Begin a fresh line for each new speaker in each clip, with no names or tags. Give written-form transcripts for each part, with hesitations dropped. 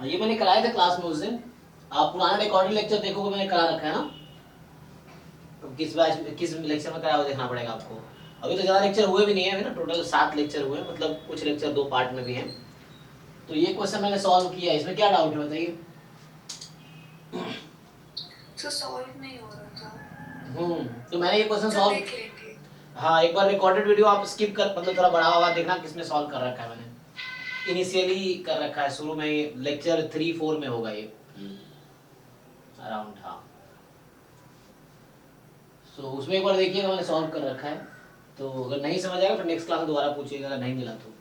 ये मैंने कराया था क्लास में उस दिन। आप पुराना रिकॉर्डेड लेक्चर देखोगे, मैंने करा रखा है ना। तो किस लेक्चर में कराया वो देखना पड़ेगा आपको। अभी तो ज़्यादा लेक्चर हुए भी नहीं है, अभी ना टोटल 7 लेक्चर हुए, मतलब कुछ लेक्चर 2 पार्ट में भी हैं। तो ये क्वेश्चन मैंने सॉल्व किया, इसमें क्या डाउट है बताइए।
तो सॉल्व नहीं हो रहा था।
तो मैंने ये क्वेश्चन
तो
सॉल्व,
देख लेंगे।
हाँ एक बार रिकॉर्डेड वीडियो आप स्किप कर, मतलब थोड़ा बड़ा हुआ देखना किसमें सॉल्व कर रखा है मैंने। इनिशियली कर रखा है, शुरू में लेक्चर 3-4 में होगा ये अराउंड। हाँ सो उसमें एक बार देखिएगा, मैंने सॉल्व कर रखा है। तो अगर नहीं समझ आएगा फिर नेक्स्ट क्लास में दोबारा पूछिएगा, अगर नहीं मिला तो।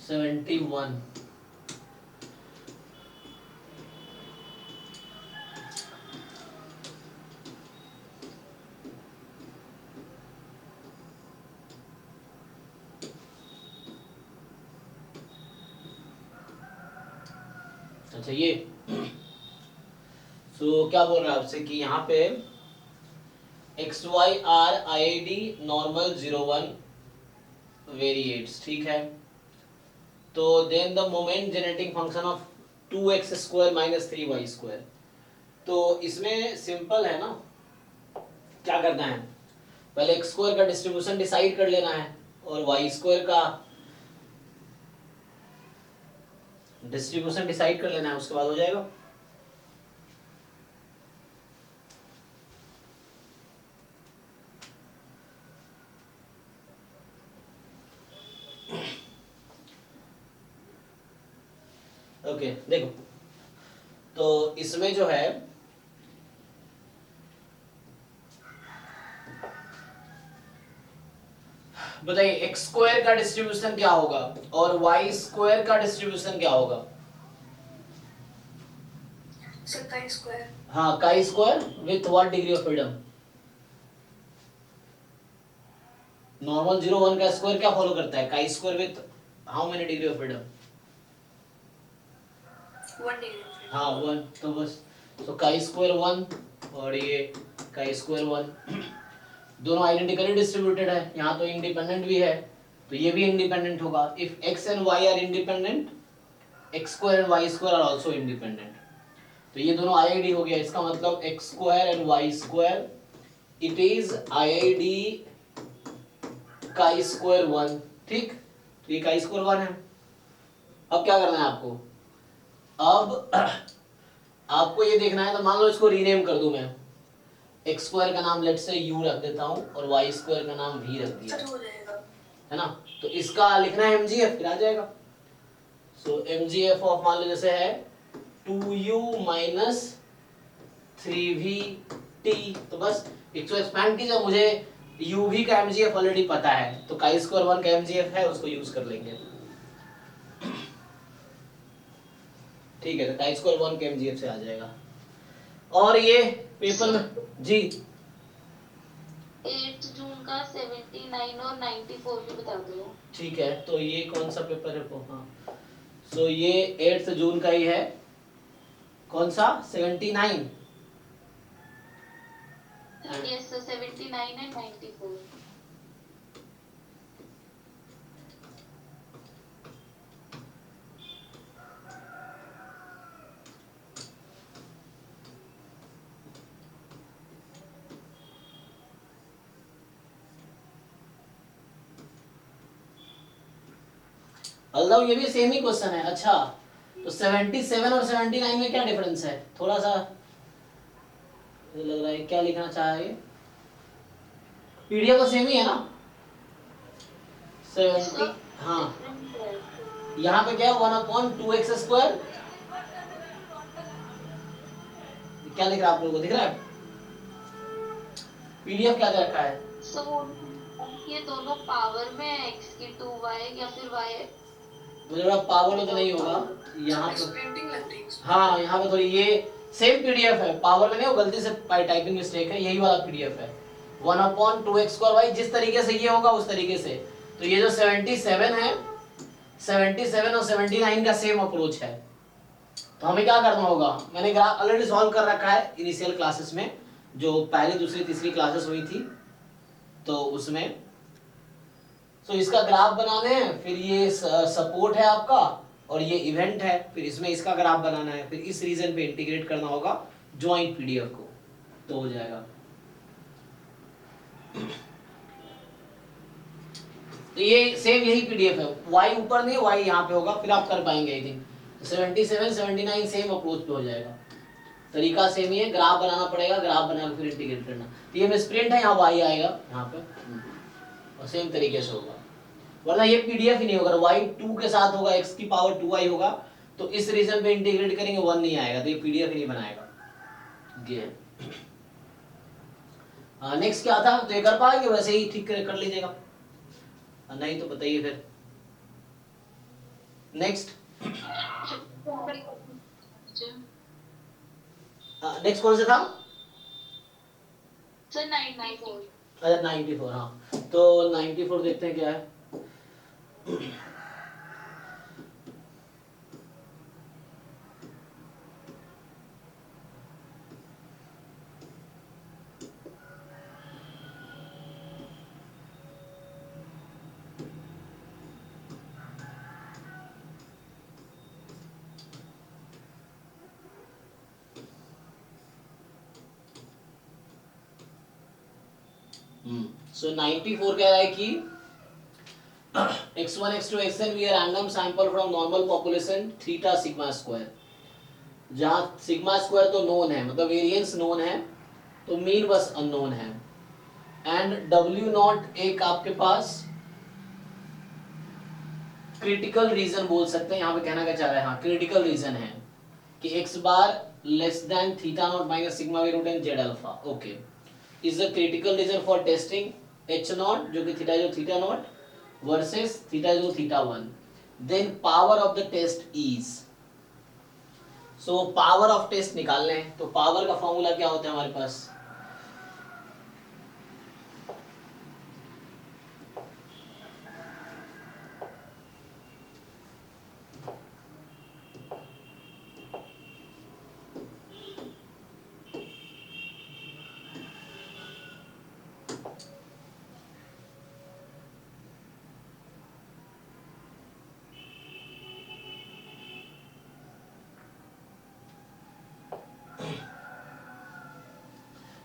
71 अच्छा ये क्या बोल रहा है आपसे कि यहाँ पे XY R IID normal 01 variates, ठीक है। तो then the moment generating function of 2x square minus 3y square. तो इसमें सिंपल है ना, क्या करना है, पहले एक्स स्क्वायर का डिस्ट्रीब्यूशन डिसाइड कर लेना है और वाई स्क्वायर का डिस्ट्रीब्यूशन डिसाइड कर लेना है, उसके बाद हो जाएगा। ओके देखो, तो इसमें जो है बताइए एक्स स्क्वायर का डिस्ट्रीब्यूशन क्या होगा और वाई स्क्वायर का डिस्ट्रीब्यूशन क्या होगा।
काई स्क्वायर।
हाँ chi square with what degree of freedom. Normal 01 का स्क्वायर क्या फॉलो करता है, chi square with how many degree of freedom.
1 degree.
हाँ 1, तो बस तो काई स्क्वायर 1 और ये काई स्क्वायर 1 दोनों आइडेंटिकली डिस्ट्रीब्यूटेड है, यहाँ तो इंडिपेंडेंट भी है तो ये भी इंडिपेंडेंट होगा। If x and y are independent, x square and y square are also independent. तो ये दोनों IID हो गया, इसका मतलब x square and y square it is IID chi square 1, ठीक। तो ये काई स्क्वायर 1 है। अब क्या करना है आपको, अब आपको ये देखना है, तो मान लो इसको रीनेम कर दूं मैं, एक्स स्क्वायर का नाम लेट से u रख देता हूं और वाई स्क्वायर का नाम v रख दिया,
हो जाएगा
है ना। तो इसका लिखना है mgf, फिर आ जाएगा। सो mgf ऑफ मान लो जैसे है 2u माइनस 3vt, तो बस इसको एक्सपैंड कीजिए। मुझे uv का mgf ऑलरेडी पता है, तो काई स्क्वायर 1 का mgf है, उसको यूज कर लेंगे। ठीक है, तो काई स्क्वायर 1 के mgf से आ जाएगा। और ये पेपर में जी
8 जून का 79 और 94 भी बता दो।
ठीक है, तो ये कौन सा पेपर है, हाँ सो ये 8 जून का ही है। कौन सा 79?
Yes 79 and 94।
अल्लाह ये भी सेम ही क्वेश्चन है। अच्छा तो 77 और 79 में क्या डिफरेंस है, थोड़ा सा मुझे लग रहा है क्या लिखना चाह रही है, पीडीएफ तो सेम ही है ना 70। हाँ यहाँ पे क्या है 1/2x स्क्वायर, क्या लिख रहा है आप लोगों को दिख रहा है, पीडीएफ क्या दे रखा है।
सो ये दोनों पावर में है x की 2y या फिर y
मुझे लगा पावर में तो नहीं होगा यहाँ पे,
प्रिंटिंग लग रही है।
हाँ यहाँ पे थोड़ी ये सेम पीडीएफ है, पावर में नहीं, वो गलती से टाइपिंग मिस्टेक है, यही वाला पीडीएफ है 1/2x स्क्वायर वाई, जिस तरीके से ये होगा उस तरीके से। तो ये जो 77 है, 77 और 79 का सेम अप्रोच है। तो हमें क्या करना होगा, मैंने ग्राफ ऑलरेडी सॉल्व कर रखा है इनिशियल क्लासेस में, जो पहली दूसरी तीसरी क्लासेस हुई थी तो उसमें। तो इसका ग्राफ बनाने हैं, फिर ये सपोर्ट है आपका और ये इवेंट है, फिर इसमें इसका ग्राफ बनाना है, फिर इस रीजन पे इंटीग्रेट करना होगा जॉइंट पीडीएफ को, तो हो जाएगा। तो ये सेम यही पीडीएफ है, y ऊपर नहीं y यहाँ पे होगा, फिर आप कर पाएंगे आई थिंक। 77 79 सेम अप्रोच पे हो जाएगा, तरीका सेम ही है, ग्राफ बनाना पड़ेगा, ग्राफ बना के फिर इंटीग्रेट करना। तो ये में स्प्रिंट है, यहाँ y आएगा यहाँ पे, और सेम तरीके से होगा, वरना ये पीडीएफ ही नहीं होगा। y 2 के साथ होगा, x की पावर 2y होगा, तो इस रीजन पे इंटीग्रेट करेंगे 1 नहीं आएगा, तो ये पीडीएफ ही नहीं बनाएगा। ये नेक्स्ट क्या था, तो ये कर पाएंगे, वैसे ही ठीक कर लीजिएगा, नहीं तो बताइए फिर। नेक्स्ट नेक्स्ट कौन सा था?
सर 94।
अच्छा 94, हाँ तो 94 देखते हैं क्या है। So 94 कह रहा है कि x1 x2 xn we are random sample from normal population theta sigma square, जहाँ सिग्मा स्क्वायर तो नोन है, मतलब वेरिएंस नोन है, तो मीन बस अननोन है, एंड w नॉट एक आपके पास क्रिटिकल रीजन बोल सकते हैं, यहाँ पे कहना क्या चाह रहा है, हाँ क्रिटिकल रीजन है कि x bar less than theta naught minus sigma v root n z alpha, okay, is the critical region for testing h naught जो कि थीटा जो थीटा नॉट वर्सेस थीटा जो theta 1, then power of the test is, so power of test निकालने हैं, तो power का formula क्या होता है हमारे पास,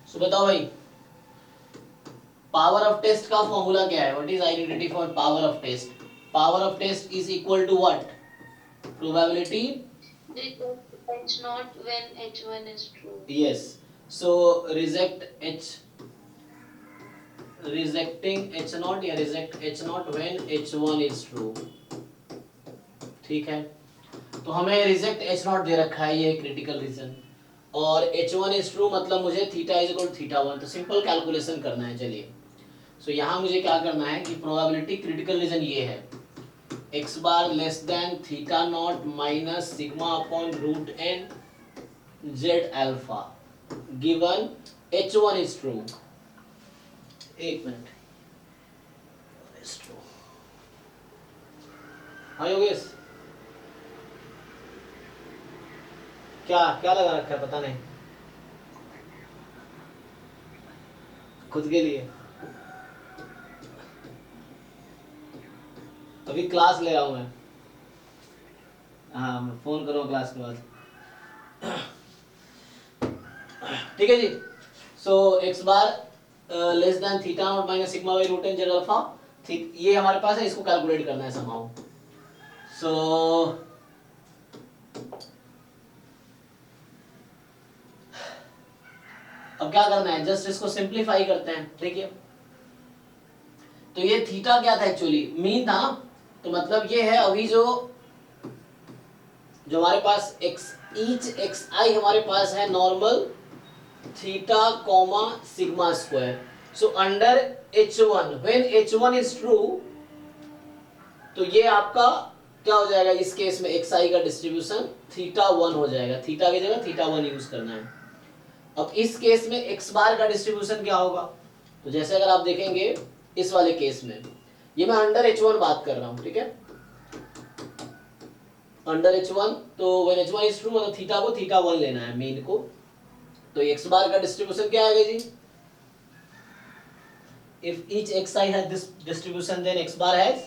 सो बताओ भाई पावर ऑफ टेस्ट का फॉर्मूला क्या है, what is identity for power of test, power of test is equal to what, probability
h not when h1 is true.
yes, so rejecting h naught या reject h naught when h1 is true, ठीक है, तो हमें reject h naught दे रखा है, ये critical reason, और h1 is true मतलब मुझे थीटा इज इक्वल थीटा 1, तो सिंपल कैलकुलेशन करना है, चलिए। सो यहाँ मुझे क्या करना है कि प्रोबेबिलिटी क्रिटिकल रीजन ये है, x bar less than theta naught minus sigma upon root n z alpha given h1 is true, एक मिनट, इज ट्रू, हाँ योगेश क्या क्या लगा रखा है, पता नहीं, खुद के लिए अभी क्लास ले रहा हूँ मैं, हाँ मैं फोन करूँगा क्लास के बाद, ठीक है जी। So x bar less than theta naught minus sigma by root n z alpha, ये हमारे पास है, इसको कैलकुलेट करना है समहाउ। सो अब क्या करना है, जस्ट इसको सिंप्लीफाई करते हैं, देखिए तो ये थीटा क्या था, एक्चुअली मीन था ना, तो मतलब ये है अभी जो हमारे पास ईच एक्स आई हमारे पास है normal theta comma sigma square, so under h1 when h1 is true, तो ये आपका क्या हो जाएगा, इस केस में xi का डिस्ट्रीब्यूशन थीटा 1 हो जाएगा, थीटा की जगह थीटा 1 यूज करना है। अब इस केस में x बार का डिस्ट्रीब्यूशन क्या होगा, तो जैसे अगर आप देखेंगे इस वाले केस में, ये मैं अंडर h1 बात कर रहा हूं, ठीक है, अंडर h1, तो व्हेन h1 इज ट्रू मतलब थीटा को थीटा 1 लेना है मीन को, तो x बार का डिस्ट्रीब्यूशन क्या आएगा जी, if each xi has this distribution then x bar has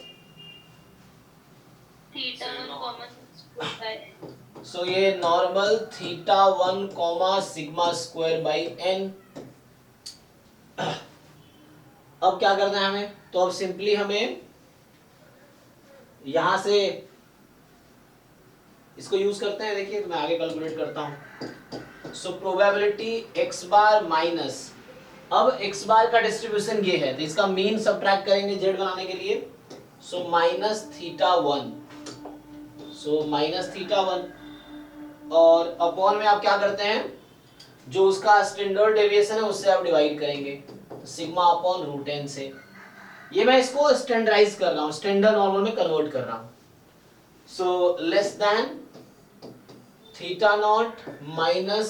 theta 1 common होता है।
सो ये normal theta 1 comma sigma square by n. अब क्या करना है हमें, तो अब सिंपली हमें यहां से इसको यूज करते हैं। देखिए मैं आगे कैलकुलेट करता हूं। So probability x bar minus, अब x बार का डिस्ट्रीब्यूशन ये है तो इसका मीन सब्ट्रैक्ट करेंगे z बनाने के लिए। So minus theta 1, so minus theta 1 और अपॉन में आप क्या करते हैं, जो उसका स्टैंडर्ड डेविएशन है उससे आप डिवाइड करेंगे, तो सिग्मा अपॉन रूट एन से। ये मैं इसको स्टैंडर्डाइज कर रहा हूँ, स्टैंडर्ड नॉर्मल में कन्वर्ट कर रहा हूँ। So less than theta naught minus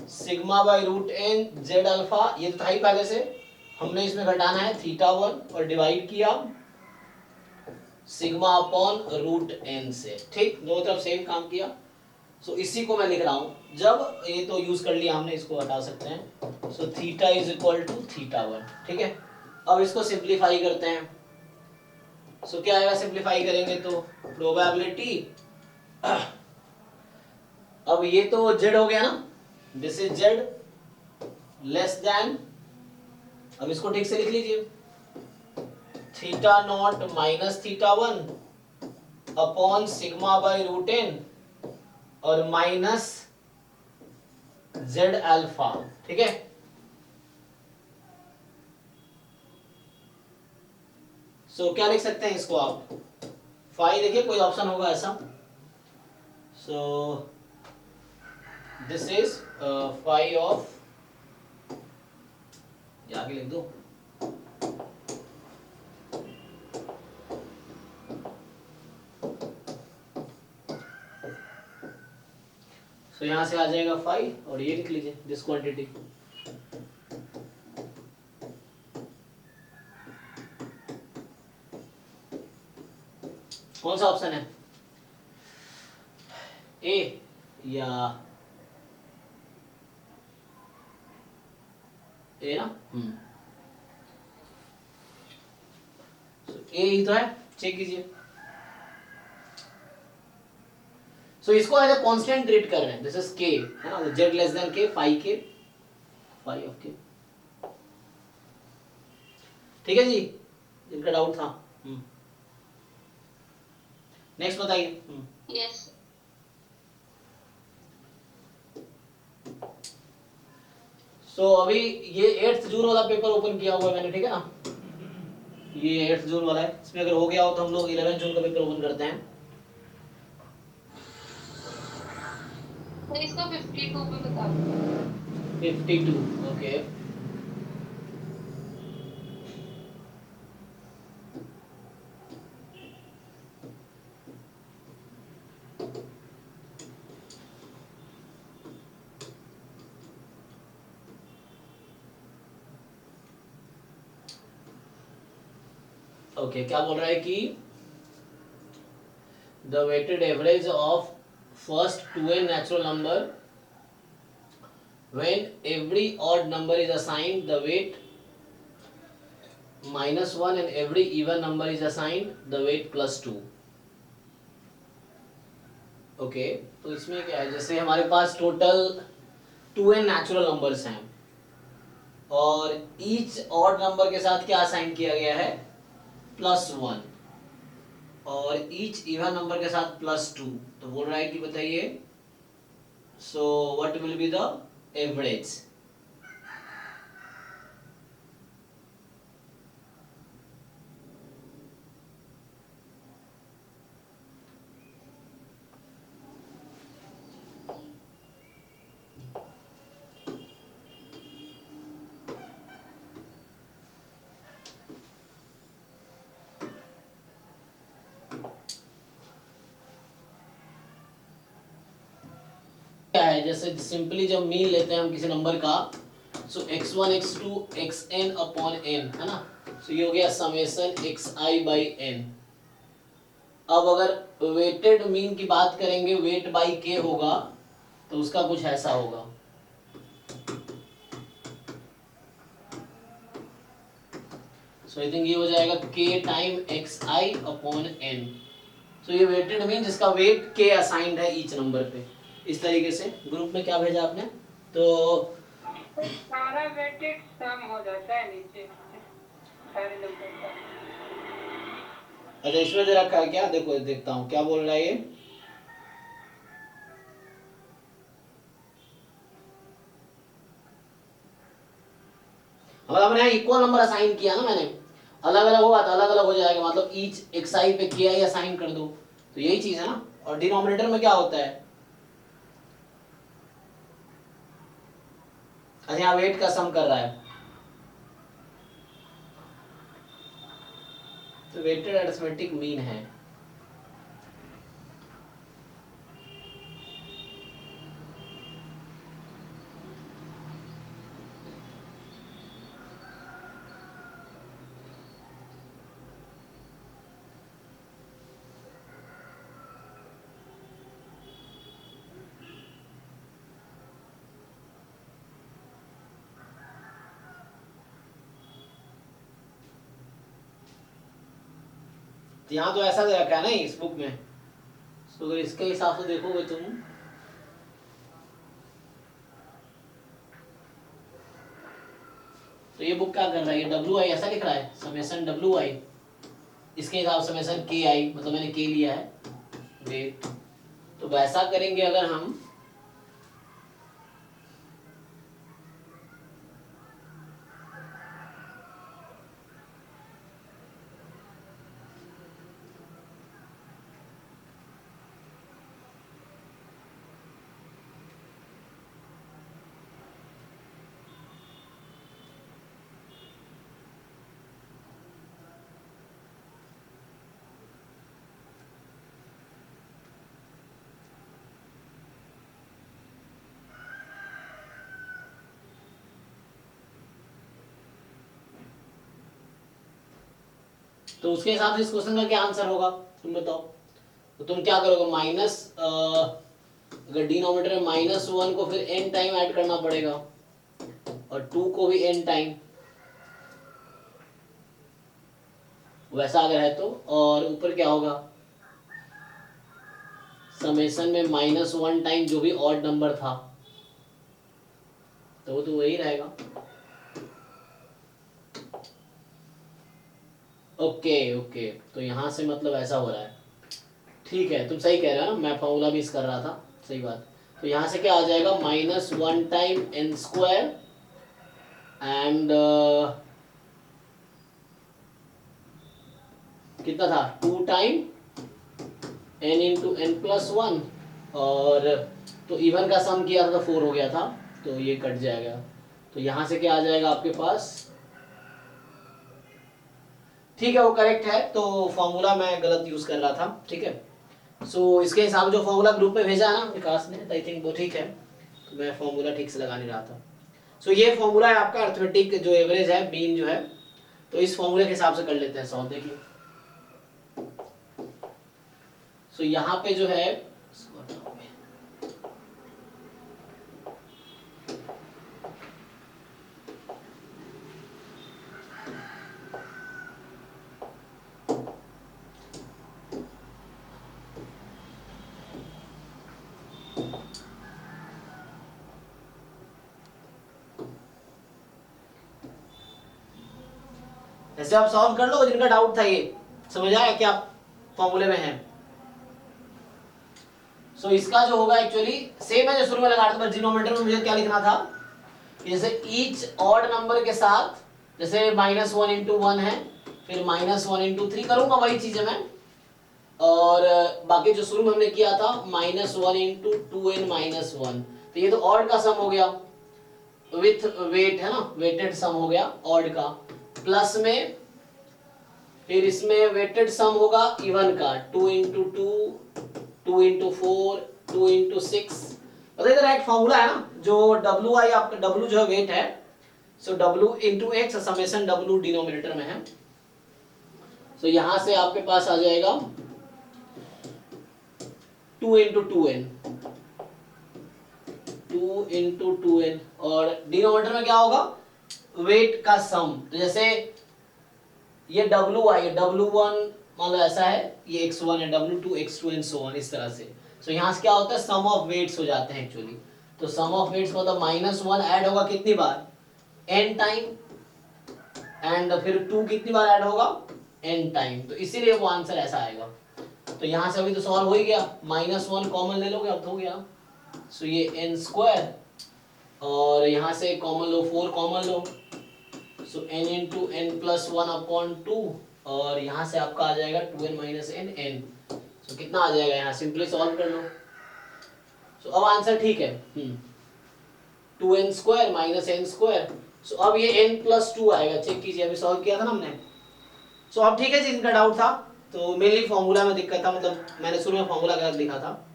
sigma by root n z alpha, ये तो था ही पहले से, हमने इसमें घटाना है थीटा 1 और डिवाइड किया सिग्मा अपॉन रूट एन से। ठीक, दोनों तरफ सेम काम किया। सो इसी को मैं लिख रहा हूं, जब ये तो यूज कर लिया हमने, इसको हटा सकते हैं। So theta is equal to theta 1। ठीक है, अब इसको सिंप्लीफाई करते हैं। सो क्या आएगा सिंप्लीफाई करेंगे तो प्रोबेबिलिटी, अब ये तो जेड हो गया ना, this is z less than, अब इसको ठीक से लिख लीजिए, theta naught minus theta 1 upon sigma by root n और माइनस जेड अल्फा। ठीक है, सो क्या लिख सकते हैं इसको आप, फाई, देखिए कोई ऑप्शन होगा ऐसा। So this is phi of, आगे लिख दो, सो यहां से आ जाएगा फाइव और ये लिख लीजिए दिस क्वांटिटी। कौन सा ऑप्शन है, ए या ए ना? ए ही तो है, चेक कीजिए। सो इसको एज ए कांस्टेंट ट्रीट कर रहे हैं, दिस इज के, है ना, जेड लेस देन के, फाई के, फाई ऑफ के। ठीक है जी, जिनका डाउट था। नेक्स्ट बताइए।
यस।
सो अभी ये 8 जून वाला पेपर ओपन किया हुआ है मैंने, ठीक है ना, ये 8 जून वाला है। इसमें अगर हो गया हो तो हम लोग 11 जून का पेपर ओपन करते हैं।
तो इसको 52 पे बता दो।
52, ओके। ओके, क्या बोल रहा है कि the weighted average of first 2n natural number when every odd number is assigned the weight -1 and every even number is assigned the weight +2। Okay, तो इसमें क्या है, जैसे हमारे पास टोटल 2n नेचुरल नंबर्स हैं और ईच ऑड नंबर के साथ क्या असाइन किया गया है, +1, और ईच इवन नंबर के साथ +2। तो बोल रहा है कि बताइए, so what will be the average. क्या है, जैसे सिंपली जब मीन लेते हैं हम किसी नंबर का, सो x1 x2 xn upon n, है ना, सो ये हो गया समेशन xi बाई n। अब अगर वेटेड मीन की बात करेंगे, वेट बाई k होगा तो उसका कुछ ऐसा होगा। सो आई थिंक ये हो जाएगा k time xi upon n। सो ये वेटेड मीन जिसका वेट के असाइंड है ईच नंबर पे। इस तरीके से ग्रुप में क्या भेजा आपने, तो
सारा वेटेड सम हो जाता है नीचे सारे नंबर का।
अच्छा इसमें दे रखा है क्या, देखो देखता हूँ क्या बोल रहा है ये। मतलब हमने इक्वल नंबर असाइन किया ना, मैंने अलग अलग होगा तो अलग अलग हो जाएगा, मतलब ईच एक साइड पे किया ही असाइन कर दो, तो यही चीज है ना। और डिनोमिनेटर में क्या होता है, अच्छा यहाँ वेट का सम कर रहा है, तो वेटेड अरिथमेटिक मीन है। यहाँ तो ऐसा दे रखा है ना इस बुक में, तो अगर इसके हिसाब से देखोगे तुम, तो ये बुक क्या कर रहा है, ये डब्ल्यू आई ऐसा लिख रहा है, समेसन डब्ल्यू आई, इसके हिसाब से समेसन के आई, मतलब मैंने के लिया है वेट। तो वैसा करेंगे अगर हम, तो उसके हिसाब से इस क्वेश्चन का क्या आंसर होगा तुम बताओ। तो तुम क्या करोगे, माइनस अगर डिनोमिनेटर में -1 को फिर n टाइम ऐड करना पड़ेगा और 2 को भी n टाइम, वैसा अगर है तो। और ऊपर क्या होगा, समेसन में -1 टाइम जो भी ऑड नंबर था, तो वो तो वही रहेगा। ओके ओके, तो यहाँ से मतलब ऐसा हो रहा है, ठीक है तुम सही कह रहे हो ना, मैं फॉर्मूला भी इस कर रहा था, सही बात। तो यहाँ से क्या आ जाएगा, -1 टाइम n स्क्वायर एंड कितना था 2 time n into n plus 1, और तो इवन का सम किया था तो 4 हो गया था, तो ये कट जाएगा। तो यहाँ से क्या आ जाएगा आपके पास, ठीक है वो करेक्ट है, तो फॉर्मूला मैं गलत यूज कर रहा था, ठीक है। सो इसके हिसाब जो फॉर्मूला ग्रुप में भेजा है ना विकास ने, आई थिंक वो ठीक है, तो मैं फॉर्मूला ठीक से लगा नहीं रहा था। सो ये फॉर्मूला है आपका अर्थमेटिक जो एवरेज है, मीन जो है, तो इस फॉर्मूले के हिसाब से कर लेते हैं सॉल्व, देखिए। सो यहाँ पे जो है, ऐसे आप सॉल्व कर लो, जिनका डाउट था ये समझ आया क्या फॉर्मूले में है। सो इसका जो होगा एक्चुअली सेम है जो शुरू में लगा था, बस डिनोमिनेटर में मुझे क्या लिखना था, जैसे ईच ऑड नंबर के साथ, जैसे -1 इंटू 1 है, फिर -1 इंटू 3 करूंगा, वही चीज है मैं। और बाकी जो शुरू में हमने किया था -1 इंटू 2n -1, तो ये तो ऑड का सम हो गया विथ वेट है ना, वेटेड सम हो गया ऑड का, प्लस में फिर इसमें वेटेड सम होगा इवन का, 2 इंटू 2, 2 इंटू 4, 2 इंटू 6, पता है राइट फॉर्मूला है ना, जो डब्ल्यू आई आपका, डब्ल्यू जो वेट है, so W into x, summation W denominator में है। सो यहां से आपके पास आ जाएगा 2 इंटू 2n, 2 इंटू 2n, और डिनोमिनेटर में क्या होगा, वेट का सम। तो जैसे ये W1 मान लो ऐसा है, ये x1 है, w2 x2 and so on, इस तरह से। सो यहाँ से क्या होता है, सम ऑफ वेट्स हो जाते हैं एक्चुअली। तो सम ऑफ वेट्स मतलब -1 ऐड होगा कितनी बार, n टाइम, एंड फिर 2 कितनी बार ऐड होगा, n टाइम। तो इसीलिए वो आंसर ऐसा आएगा। तो यहाँ से अभी तो सॉल्व हो ही गया, -1 कॉमन ले लोगे अब तो हो गया। सो ये n स्क्वायर, और यहाँ से कॉमन लो, 4 कॉमन लो, सो n इंटू n प्लस 1/2, और यहाँ से आपका आ जाएगा 2n माइनस n n। सो कितना आ जाएगा, यहाँ सिंपली सॉल्व कर लो। सो अब आंसर ठीक है, 2n square minus n square. So अब ये n प्लस 2 आएगा, चेक कीजिए, अभी सॉल्व किया था ना हमने। सो अब ठीक है जी, इनका डाउट था तो मेनली फॉर्मूला में दिक्कत था, मतलब मैंने शुरू में फॉर्मूला गलत लिखा था।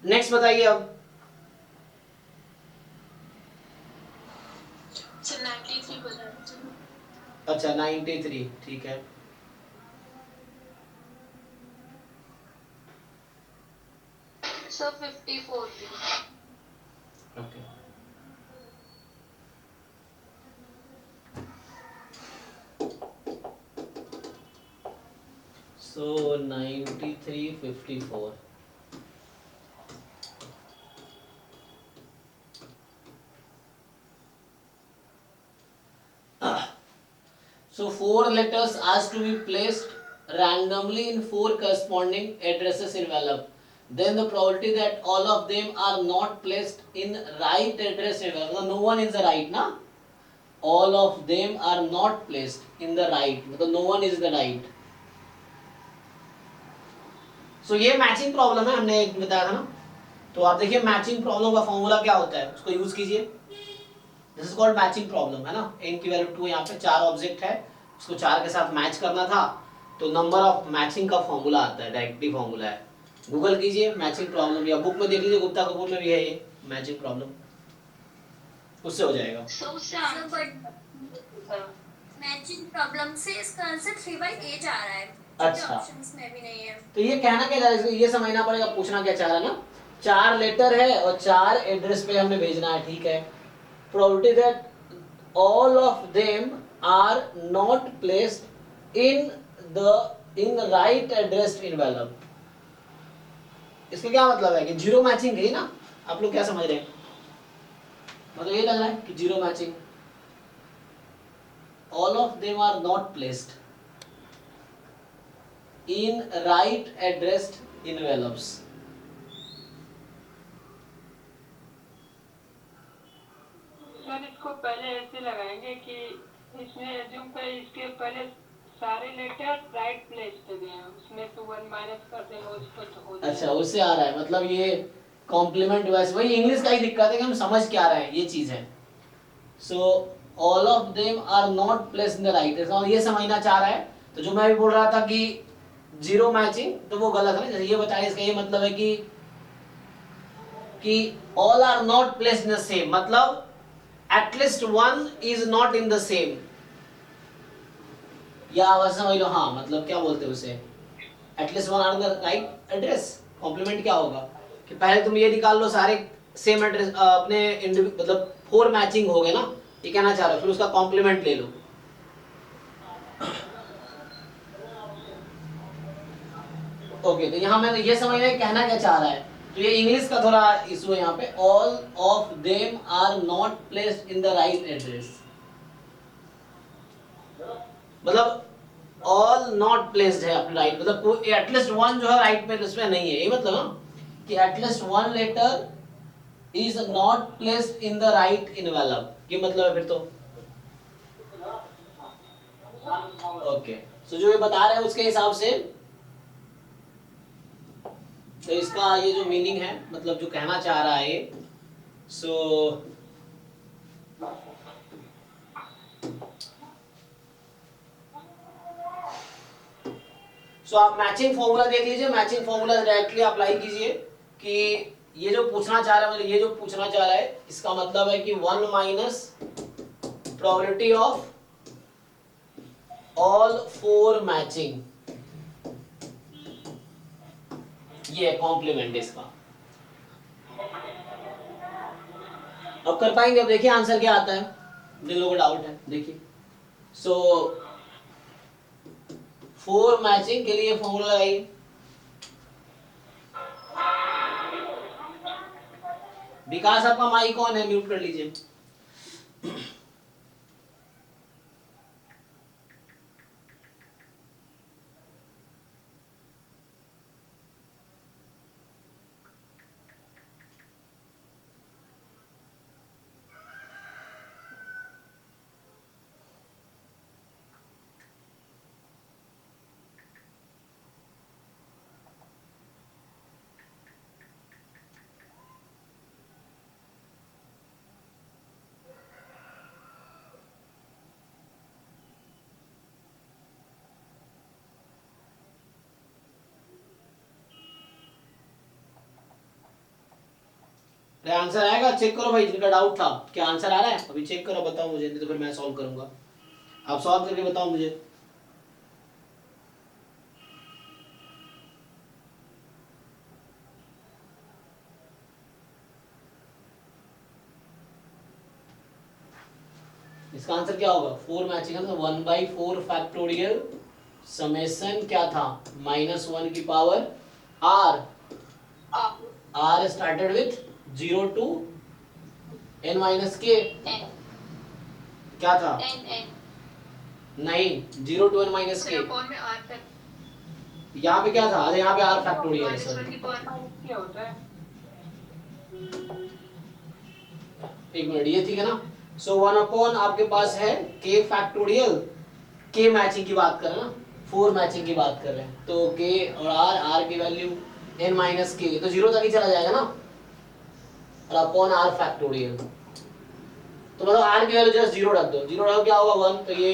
नेक्स्ट बताइए अब।
सर 93 बता दीजिए।
अच्छा 93, ठीक है।
सर 54 भी।
Okay, so 93, 54। So 4 letters asked to be placed randomly in 4 corresponding addresses in envelope. Then the probability that all of them are not placed in right address envelope. No one is the right, na? All of them are not placed in the right. मतलब no one is the right. So ये matching problem है, हमने एक बताया था ना। तो आप देखिए मैचिंग प्रॉब्लम का फॉर्मूला क्या होता है, उसको यूज कीजिए। This is called matching problem, है ना। n की वैल्यू 2, यहाँ पे 4 ऑब्जेक्ट है, उसको 4 के साथ मैच करना था, तो नंबर ऑफ मैचिंग का फॉर्मूला आता है, डायरेक्टली फॉर्मूला है। गूगल कीजिए मैचिंग प्रॉब्लम, या बुक में देख लीजिए, गुप्ता कपूर में भी है ये मैचिंग प्रॉब्लम, उससे हो जाएगा।
सर उससे
sir
answer
but matching problem से इसका आंसर 3/8 आ रहा है।
अच्छा,
ऑप्शंस में भी नहीं है।
तो ये कहना क्या चाह रहा है, ये समझना पड़ेगा, पूछना क्या चाह रहा है ना। 4 लेटर है और 4 एड्रेस पे हमने भेजना है, ठीक है। Probability that all of them are not placed in right addressed envelope. इसका क्या मतलब है कि जीरो मैचिंग है ना। आप लोग क्या समझ रहे हैं, मतलब ये लग रहा है कि zero matching, all of them are not placed in right addressed envelopes.
Sir इसको पहले ऐसे लगाएंगे कि इसमें एज्यूम कर इसके पहले सारे लेटर राइट प्लेस पे गए हैं, उसमें से 1 माइनस कर देंगे, उसको तो हो जाएगा।
अच्छा, उससे आ रहा है, मतलब ये कॉम्प्लीमेंट डिवाइस, वही इंग्लिश का ही दिक्कत है कि हम समझ क्या रहे हैं, ये चीज है। So all of them are not placed in the right, ये समझना चाह रहा है। तो जो मैं भी बोल रहा था कि जीरो मैचिंग, तो वो गलत है। जैसे ये बताया, इसका ये मतलब है कि all are not placed in the same, मतलब at least one is not in the same, या वैसे समझ लो, हाँ मतलब क्या बोलते हैं उसे, at least one are in the right address. Complement क्या होगा कि पहले तुम ये निकाल लो सारे सेम एड्रेस, अपने मतलब 4 मैचिंग हो गए ना, ये कहना चाह रहे हो, फिर उसका कॉम्प्लीमेंट ले लो। ओके, तो यहाँ मैं ये समझ रहे कहना क्या चाह रहा है। तो ये इंग्लिश का थोड़ा इशू है यहाँ पे, all of them are not placed in the right address, मतलब ऑल नॉट प्लेस्ड है अपने राइट, मतलब एटलीस्ट वन जो है राइट पे उसमें नहीं है, ये मतलब ना कि at least one letter is not placed in the right envelope, ये मतलब है फिर तो। ओके, सो जो ये बता रहे हैं उसके हिसाब से, तो इसका ये जो मीनिंग है, मतलब जो कहना चाह रहा है, सो आप मैचिंग फॉर्मूला देख लीजिए, मैचिंग फॉर्मूला डायरेक्टली अप्लाई कीजिए कि ये जो पूछना चाह रहा है, मतलब ये जो पूछना चाह रहा है, इसका मतलब है कि 1 minus probability of all 4 matching, ये है कॉम्प्लीमेंट इसका। अब कर पाएंगे, अब देखिए आंसर क्या आता है, जिन लोगों को डाउट है देखिए। सो 4 मैचिंग के लिए फॉर्मूला लगाइए। विकास आपका माइक ऑन है, म्यूट कर लीजिए। आंसर आएगा, चेक करो भाई, जिनका डाउट था क्या आंसर आ रहा है अभी चेक करो, बताओ मुझे, नहीं तो फिर मैं सॉल्व करूंगा। आप सॉल्व करके बताओ मुझे। इसका आंसर क्या होगा? 4 मैचिंग है तो 1/4 फैक्टोरियल समेशन क्या था? -1 की power r। r started with 0 to n-k। क्या था? नहीं, 0 to n-k। यहाँ पे क्या था? अरे यहाँ पे r फैक्टोरियल है सर।
क्या होता है?
एक मिनट, ये ठीक है ना? सो 1 आपके पास है k फैक्टोरियल, k मैचिंग की बात कर रहे हैं ना, 4 मैचिंग की बात कर रहे हैं, तो k और r की वैल्यू n-k, तो 0 तक ही चला जाएगा ना, और अपॉन r फैक्टोरियल, तो मतलब r की वैल्यू जस्ट 0 रख दो। 0 रखो क्या होगा? 1, तो ये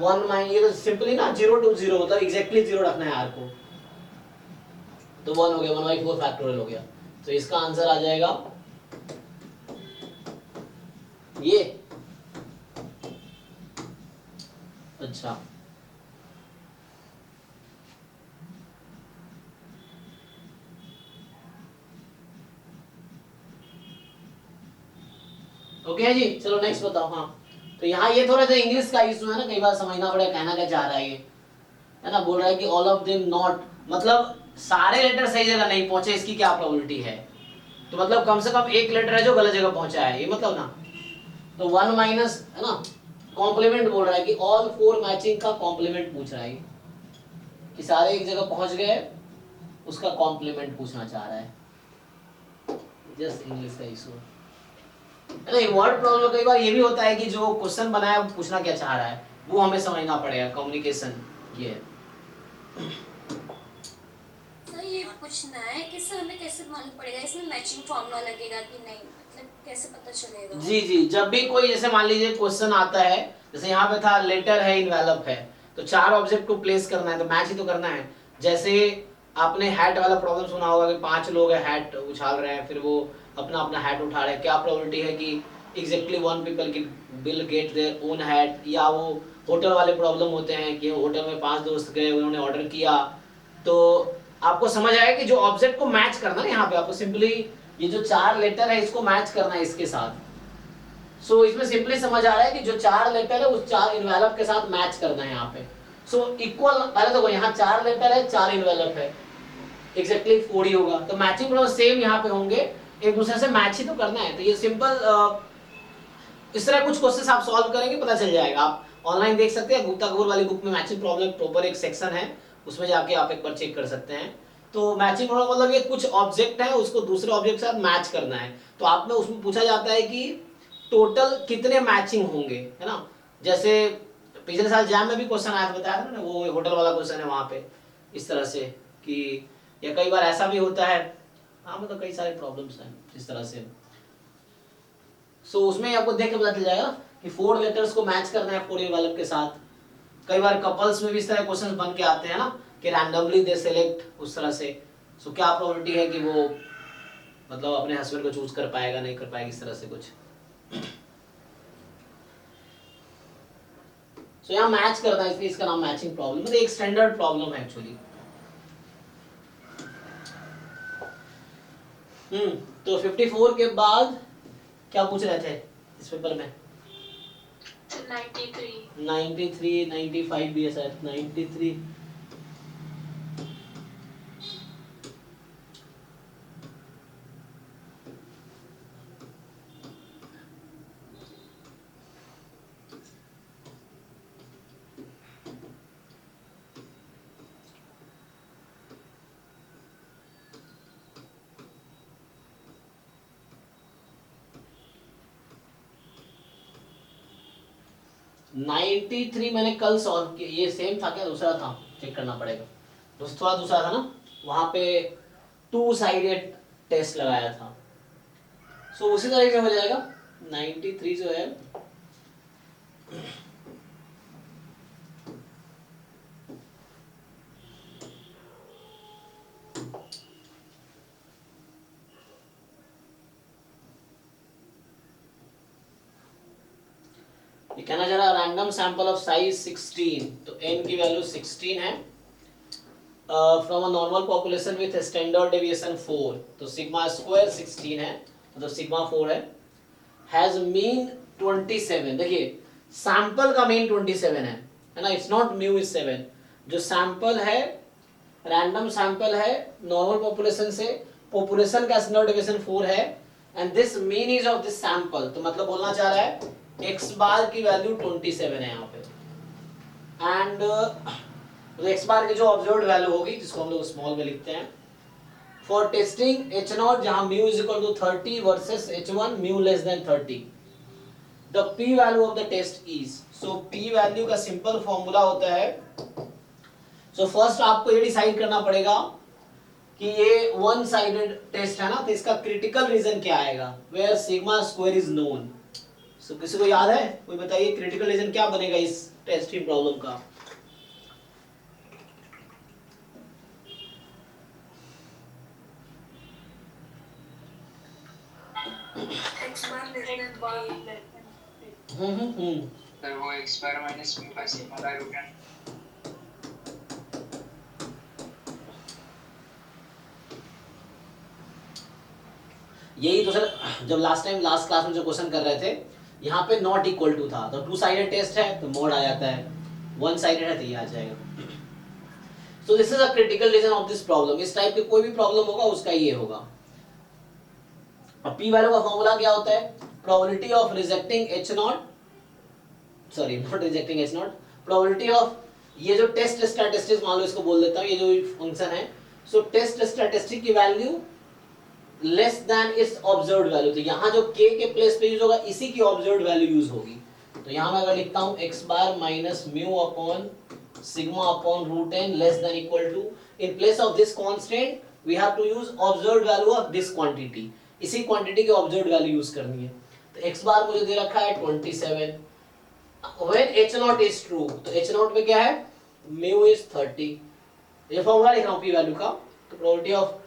1 ये तो सिंपली ना 0 to 0, मतलब एग्जैक्टली 0 रखना है r को, तो 1 हो गया, 1/4 फैक्टोरियल हो गया। तो इसका आंसर आ जाएगा ये। अच्छा, ओके है जी, चलो नेक्स्ट बताओ। हाँ, तो यहाँ ये थोड़ा सा इंग्लिश का इशू है ना, कई बार समझना पड़ेगा कहना क्या चाह रहा है ये, है ना। बोल रहा है कि ऑल ऑफ देम नॉट, मतलब सारे लेटर सही जगह नहीं पहुंचे, इसकी क्या प्रोबेबिलिटी है? तो मतलब कम से कम एक लेटर है जो गलत जगह पहुंचा है, ये मतलब ना। तो 1 माइनस, है ना, कॉम्प्लीमेंट बोल रहा है कि ऑल 4 मैचिंग का कॉम्प्लीमेंट पूछ रहा है कि सारे एक जगह पहुंच गए, उसका कॉम्प्लीमेंट पूछना चाह रहा है। जस्ट इंग्लिश का इशू है ना। वर्ड प्रॉब्लम कई बार ये भी होता है कि जो क्वेश्चन बनाया पूछना क्या चाह रहा है वो हमें समझना पड़ेगा, कम्युनिकेशन ये है।
सर ये पूछना है कि सर हमें कैसे मालूम पड़ेगा इसमें मैचिंग फॉर्मूला लगेगा कि नहीं, मतलब कैसे पता चलेगा?
जी जी, जब भी कोई जैसे मान लीजिए क्वेश्चन आता है, जैसे यहाँ पे था लेटर है इनवेलप है, तो 4 ऑब्जेक्ट को प्लेस करना है, तो मैच ही तो करना है। जैसे आपने हैट वाला प्रॉब्लम सुना होगा कि 5 लोग है, हैट उछाल रहे हैं, फिर वो अपना अपना हैट उठा रहे हैं, क्या प्रोबेबिलिटी है कि exactly 1 people will get their own hat. या वो होटल वाले प्रॉब्लम होते हैं कि होटल में 5 दोस्त गए, उन्होंने ऑर्डर किया, तो आपको समझ आएगा कि जो ऑब्जेक्ट को मैच करना है, यहाँ पे आपको सिंपली ये जो 4 लेटर है इसको मैच करना है इसके साथ। सो इसमें सिंपली समझ आ रहा है कि जो 4 लेटर है उस 4 इन्वेलप के साथ मैच करना है यहाँ पे। सो इक्वल, पहले तो यहाँ 4 लेटर है, 4 इन्वेलप है, एग्जैक्टली 4 ही होगा, तो मैचिंग प्रॉब्लम सेम यहाँ पे होंगे, एक दूसरे से मैच ही तो करना है। तो ये सिंपल इस तरह कुछ क्वेश्चन आप सॉल्व करेंगे, पता चल जाएगा। आप ऑनलाइन देख सकते हैं, गुप्ता कपूर वाली बुक में मैचिंग प्रॉब्लम प्रॉपर एक सेक्शन है, उसमें जाके आप एक बार चेक कर सकते हैं। तो मैचिंग प्रॉब्लम मतलब ये कुछ ऑब्जेक्ट है, उसको दूसरे ऑब्जेक्ट के साथ मैच करना है, तो आप में उसमें पूछा जाता है कि टोटल कितने मैचिंग होंगे, है ना। जैसे पिछले साल जैम में भी क्वेश्चन आया था, बताया था ना, वो होटल वाला क्वेश्चन है वहां पे, इस तरह से कि, या कई बार ऐसा भी होता है, हाँ मतलब कई सारे प्रॉब्लम्स हैं इस तरह से। सो उसमें आपको देख के पता चल जाएगा कि 4 लेटर्स को मैच करना है 4 इन्वेलप के साथ। कई बार कपल्स में भी इस तरह क्वेश्चंस बन के आते हैं ना, कि रैंडमली दे सेलेक्ट उस तरह से। सो क्या प्रोबेबिलिटी है कि वो मतलब अपने हस्बैंड को चूज कर पाएगा, नहीं कर पाएगा, इस तरह से कुछ। सो यहाँ मैच करना है, इसलिए इसका नाम मैचिंग प्रॉब्लम, मतलब एक स्टैंडर्ड प्रॉब्लम है एक्चुअली। तो 54 के बाद क्या पूछ रहे थे इस पेपर में?
93।
93, 95 भी है शायद, 93। नाइन्टी थ्री मैंने कल सॉल्व किया, ये सेम था क्या दूसरा था, चेक करना पड़ेगा। थोड़ा दूसरा था ना, वहां पे टू साइडेड टेस्ट लगाया था। सो उसी तरह से हो जाएगा। 93 जो है ये कहना जा रहा रैंडम सैंपल ऑफ साइज 16, तो n की वैल्यू 16 है from a normal population with standard deviation 4, तो सिग्मा स्क्वायर 16 है, मतलब सिग्मा 4 है। हैज मीन 27, देखिए सैंपल का मीन 27 है ना, इट्स नॉट म्यू इज 7। जो सैंपल है, रैंडम सैंपल है नॉर्मल पॉपुलेशन से, पॉपुलेशन का स्टैंडर्ड डेविएशन 4 है, and this mean is of this sample, तो मतलब बोलना चाह रहा है x बार की वैल्यू 27 है यहाँ पे, एंड x बार की जो ऑब्जर्व्ड वैल्यू होगी जिसको हम लोग स्मॉल में लिखते हैं, फॉर टेस्टिंग h0 जहां mu is equal to 30 versus h1 mu less than 30, the p value of the test is, so p value का सिंपल फॉर्मूला होता है, सो फर्स्ट आपको ये डिसाइड करना पड़ेगा कि ये वन साइडेड टेस्ट है ना, तो इसका क्रिटिकल रीजन क्या आएगा, where sigma square is known. So किसी को याद है, कोई बताइए क्रिटिकल रीजन क्या बनेगा इस टेस्टिंग प्रॉब्लम का।
x बार लेस
एक
than
bar
p।
Less than
sir वो x bar minus mu by sigma by root n।
यही तो सर जब लास्ट टाइम लास्ट क्लास में जो क्वेश्चन कर रहे थे, यहाँ पे नॉट इक्वल टू था, तो टू साइडेड टेस्ट है तो मोड आ जाता है, वन साइडेड है तो ये आ जाएगा। सो this is a critical reason of this problem, इस टाइप के कोई भी प्रॉब्लम होगा उसका ये होगा। अब p वैल्यू का फॉर्मूला क्या होता है, probability of rejecting h0, sorry not rejecting h0, probability of ये जो टेस्ट स्टैटिस्टिक्स मान लो इसको बोल देता हूँ, ये जो फंक्शन है, सो टेस्ट स्टैटिस्टिक की value less than it's observed value, तो यहाँ जो k के प्लेस पे यूज होगा इसी की ऑब्जर्व्ड वैल्यू यूज होगी। तो यहाँ मैं अगर लिखता हूँ x bar minus mu upon sigma upon root n less than equal to, in place of this constant we have to use observed value of this quantity, इसी क्वांटिटी की observed value use करनी है। तो x बार मुझे दे रखा है 27, when h0 is true, तो h0 पे क्या है, म्यू इज 30, ये फॉर्मूला लिख रहा हूँ p वैल्यू का, तो प्रोबेबिलिटी ऑफ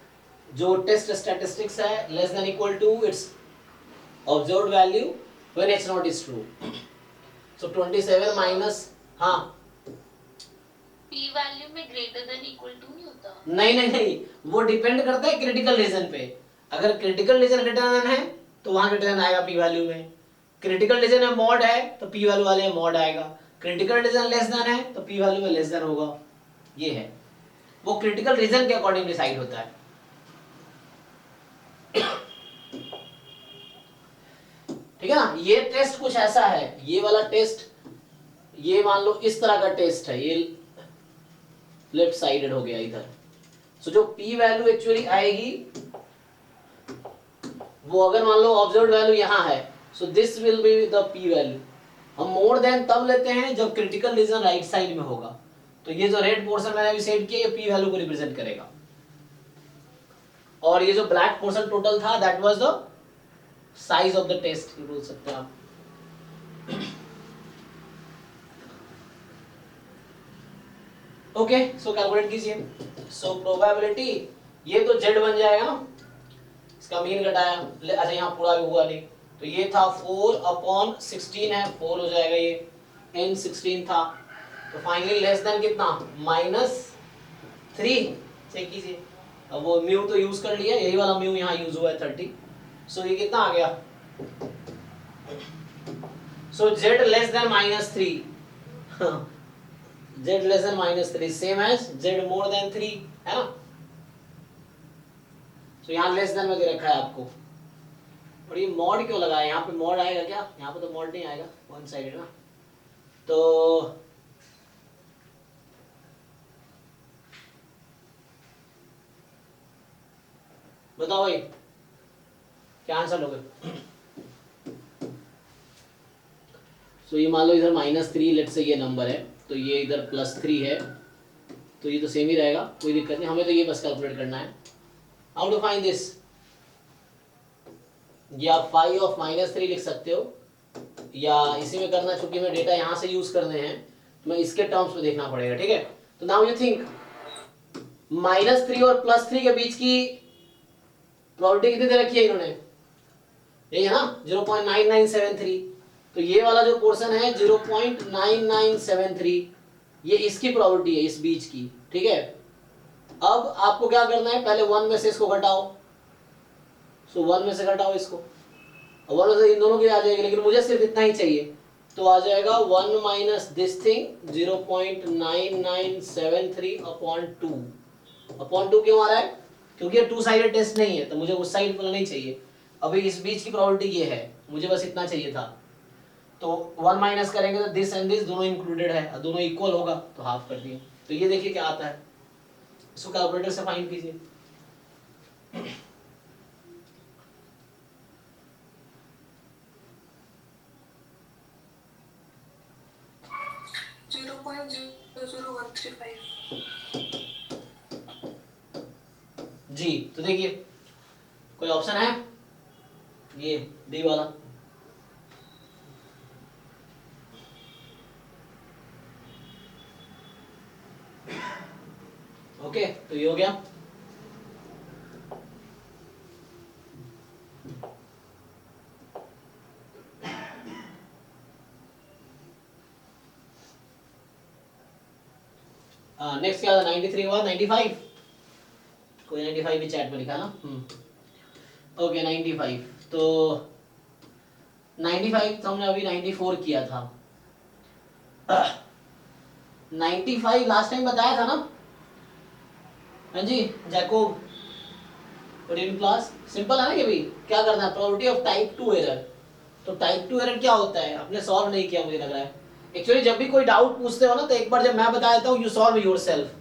जो टेस्ट स्टैटिस्टिक्स है less than equal to its observed value when h0 is true, so 27 minus, हाँ
p वैल्यू में ग्रेटर देन इक्वल टू नहीं होता।
नहीं, वो डिपेंड करता है क्रिटिकल रीजन पे, अगर क्रिटिकल रीजन ग्रेटर देन है तो वहां ग्रेटर देन आएगा p वैल्यू में, क्रिटिकल रीजन में मॉड है तो p वैल्यू वाले में मॉड आएगा, क्रिटिकल रीजन लेस देन है तो p वैल्यू में लेस देन होगा, ये है, वो क्रिटिकल रीजन के अकॉर्डिंग डिसाइड होता है। ठीक है ना, ये टेस्ट कुछ ऐसा है, ये वाला टेस्ट, ये मान लो इस तरह का टेस्ट है, ये लेफ्ट साइडेड हो गया इधर, सो जो p वैल्यू एक्चुअली आएगी वो अगर मान लो ऑब्जर्व्ड वैल्यू यहाँ है, so this will be the p value. हम मोर देन तब लेते हैं जब क्रिटिकल रीजन राइट साइड में होगा, तो ये जो रेड पोर्शन मैंने अभी सेट किया ये p वैल्यू को रिप्रेजेंट करेगा, और ये जो ब्लैक पोर्शन टोटल था that was the size of the test, ये बोल सकते हैं आप। ओके, सो कैलकुलेट कीजिए, सो प्रोबेबिलिटी ये तो z बन जाएगा ना, इसका मीन घटाया, अच्छा यहाँ पूरा भी हुआ नहीं, तो ये था 4/16 है, 4 हो जाएगा, ये n 16 था, तो फाइनली लेस देन कितना, -3, चेक कीजिए, अब वो म्यू तो यूज कर लिया, यही वाला म्यू यहाँ यूज हुआ है 30, सो ये कितना आ गया, so z less than -3 z less than -3 same as z more than 3 है ना। तो यहाँ लेस देन में दे रखा है आपको। और ये मॉड क्यों लगा है यहाँ पे? मॉड आएगा क्या? यहाँ पे तो मॉड नहीं आएगा, वन साइडेड ना। तो बताओ भाई क्या आंसर लोगे? सो ये मान लो इधर -3 लेट से ये नंबर है, तो ये इधर +3 है, तो ये तो सेम ही रहेगा, कोई दिक्कत नहीं। हमें तो ये बस कैलकुलेट करना है। How to find this? ये आप फाई ऑफ -3 लिख सकते हो, या इसी में करना, चूंकि मैं डेटा यहाँ से यूज करने हैं तो मैं इसके टर्म्स में देखना पड़ेगा, ठीक है। तो नाउ यू थिंक -3 और +3 के बीच की प्रोबेबिलिटी कितनी दे रखी है इन्होंने? यही है ना 0.9973। तो ये वाला जो पोर्शन है 0.9973, ये इसकी प्रोबेबिलिटी है इस बीच की, ठीक है। अब आपको क्या करना है, पहले 1 में से इसको घटाओ। सो 1 में से घटाओ इसको, 1 में से इन दोनों की आ जाएगी, लेकिन मुझे सिर्फ इतना ही चाहिए, तो आ जाएगा 1 minus this thing 0.9973 upon 2। Upon 2 क्यों आ रहा है? क्योंकि ये 2 साइडेड टेस्ट नहीं है, तो मुझे उस साइड पर नहीं चाहिए। अभी इस बीच की प्रोबेबिलिटी ये है, मुझे बस इतना चाहिए था। तो 1 माइनस करेंगे तो दिस एंड दिस दोनों इंक्लूडेड है, दोनों इक्वल होगा, तो हाफ कर दिए। तो ये देखिए क्या आता है, इसको कैलकुलेटर से फाइंड कीजिए। जी, तो देखिए कोई ऑप्शन है, ये डी वाला। ओके, तो ये हो गया। नेक्स्ट क्या था? 93 के बाद 95। कोई 95 भी चैट में लिखा ना। ओके 95। तो 95 तो हमने अभी 94 किया था। 95 लास्ट टाइम बताया था ना। हाँ जी जैकोब इन क्लास। सिंपल है ना कि भाई क्या करना है, प्रोबेबिलिटी ऑफ टाइप 2 एरर। तो टाइप 2 एरर क्या होता है, आपने सॉल्व नहीं किया मुझे लग रहा है। एक्चुअली जब भी कोई डाउट पूछते हो ना, तो एक बार जब मैं बता देता हूँ, यू सॉल्व योरसेल्फ,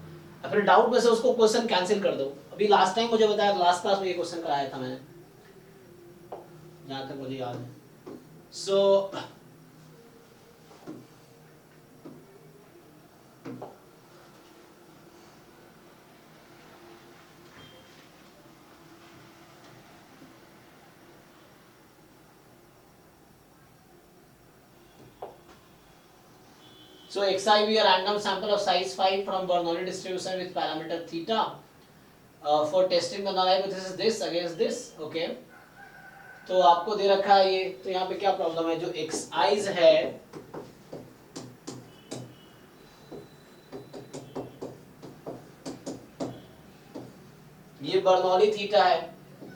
अपने डाउट में से उसको क्वेश्चन कैंसिल कर दो। अभी लास्ट टाइम मुझे बताया, लास्ट क्लास में ये क्वेश्चन कराया था मैंने, जहां तक मुझे याद है। सो So xi be a random sample of size 5 from Bernoulli distribution with parameter theta for testing the null hypothesis this against this. Okay. तो आपको दे रखा है ये, तो यहाँ पे क्या प्रॉब्लम है, जो xi's है ये बर्नौली थीटा है,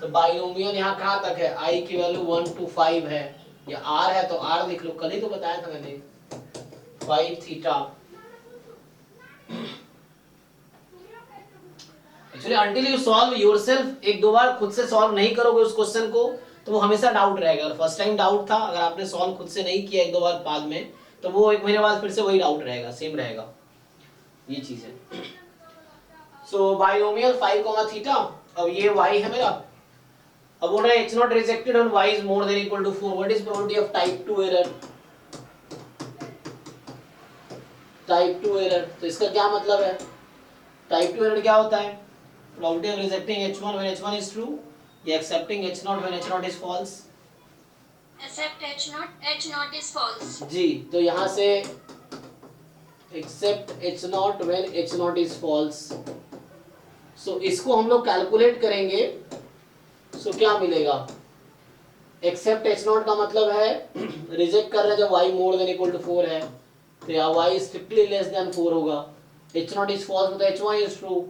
तो बाइनोमियल यहाँ कहाँ तक है, i की वैल्यू 1 to 5 है, या r है तो r लिख लो, कल ही तो बताया था मैंने 5 theta. Actually until you solve yourself, एक दो बार खुद से सॉल्व नहीं करोगे उस क्वेश्चन को, तो वो हमेशा डाउट रहेगा। अगर फर्स्ट टाइम डाउट था, अगर आपने सॉल्व खुद से नहीं किया एक दो बार बाद में, तो वो एक महीने बाद फिर से वही डाउट रहेगा, सेम रहेगा। ये चीज है। सो बाइनोमियल 5 थीटा, अब ये y है मेरा, अब बोल रहा है h naught rejected on y is more than equal to 4, what is probability of type 2 error? Type 2 error, तो इसका क्या मतलब है, टाइप 2 एरर क्या होता है, probability of rejecting h1 when h1 is true, या accepting h0 when h0 is false.
Accept h0 is false.
जी, तो यहाँ से accept h0 when h0 is false. So इसको हम लोग कैलकुलेट करेंगे, सो क्या मिलेगा, एक्सेप्ट h0 का मतलब है रिजेक्ट कर रहे हैं जब y more than equal to 4 है, तो या y स्ट्रिक्टली लेस देन 4 होगा। h0 इज फॉल्स मतलब h1 is true,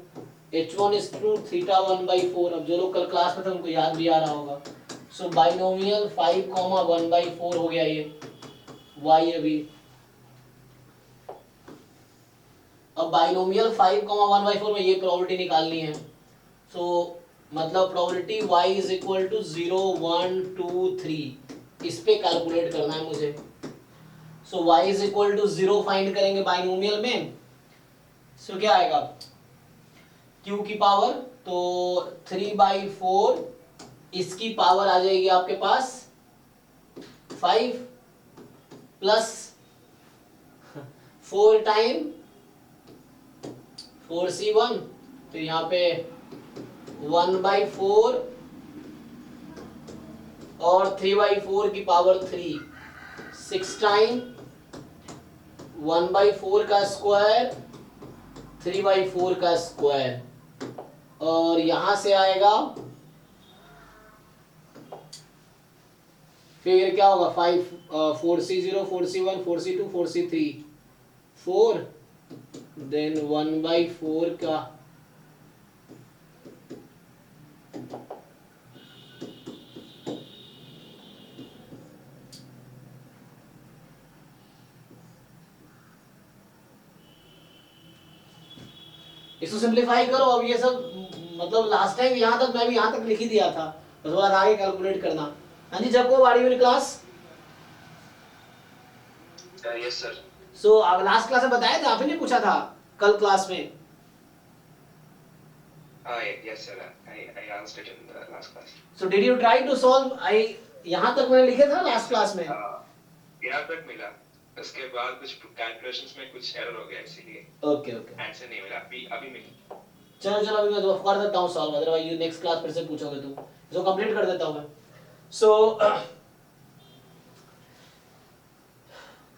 h1 is true theta 1/4। अब जो लोग कल क्लास में थे उनको याद भी आ रहा होगा। सो बाइनोमियल 5, 1/4 हो गया ये। y अभी। अब बाइनोमियल 5,1/4 में ये प्रोबेबिलिटी निकालनी है। सो मतलब probability y is equal to 0, 1, 2, 3 इस पे कैलकुलेट करना है मुझे। So y is equal to 0 find करेंगे बाइनोमियल में। सो क्या आएगा q की पावर, तो 3/4 इसकी पावर आ जाएगी आपके पास 5 प्लस 4 टाइम 4c1, तो यहाँ पे 1/4 और 3/4 की पावर 3, 6 टाइम 1/4 का स्क्वायर 3/4 का स्क्वायर, और यहां से आएगा फिर क्या होगा 5 4c0 4c1 4c2 4c3 4, then 1/4 का इसको सिंप्लीफाई करो। अब ये सब मतलब लास्ट टाइम यहाँ तक मैं भी यहाँ तक लिख ही दिया था, बस थोड़ा आगे कैलकुलेट करना। हाँ जी जब को are you in class?
Yes sir.
So अब लास्ट क्लास में बताया था, आपने पूछा था कल क्लास में।
Yes sir, I answered it in the last class.
So did you try to solve? I यहाँ तक मैंने लिखे था लास्ट क्लास में।
यहाँ तक मिला, उसके बाद कुछ कैलकुलेशंस में कुछ एरर हो गया, इसीलिए
ओके ओके
आंसर नहीं मिला। अभी मिला।
चलो चलो अभी मैं तो कर देता हूँ solve, otherwise you next class फिर से पूछोगे तुम। इसको कंप्लीट कर देता हूँ मैं। सो